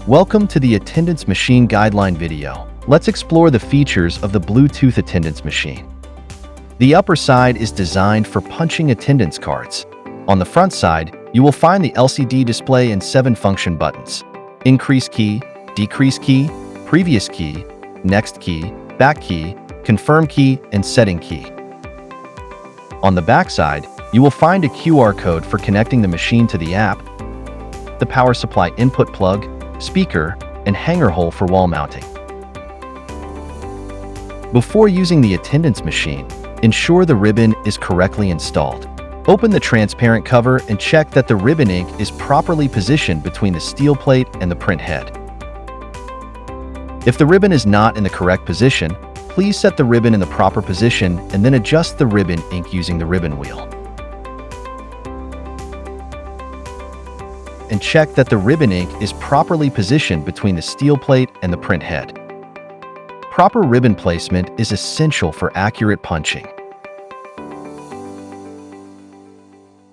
Welcome to the attendance machine guideline video. Let's explore the features of the Bluetooth attendance machine. The upper side is designed for punching attendance cards. On the front side, you will find the LCD display and 7 function buttons: increase key, decrease key, previous key, next key, back key, confirm key, and setting key. On the back side, you will find a QR code for connecting the machine to the app, the power supply input plug, speaker, and hanger hole for wall mounting. Before using the attendance machine, ensure the ribbon is correctly installed. Open the transparent cover and check that the ribbon ink is properly positioned between the steel plate and the print head. If the ribbon is not in the correct position, please set the ribbon in the proper position and then adjust the ribbon ink using the ribbon wheel. And check that the ribbon ink is properly positioned between the steel plate and the print head. Proper ribbon placement is essential for accurate punching.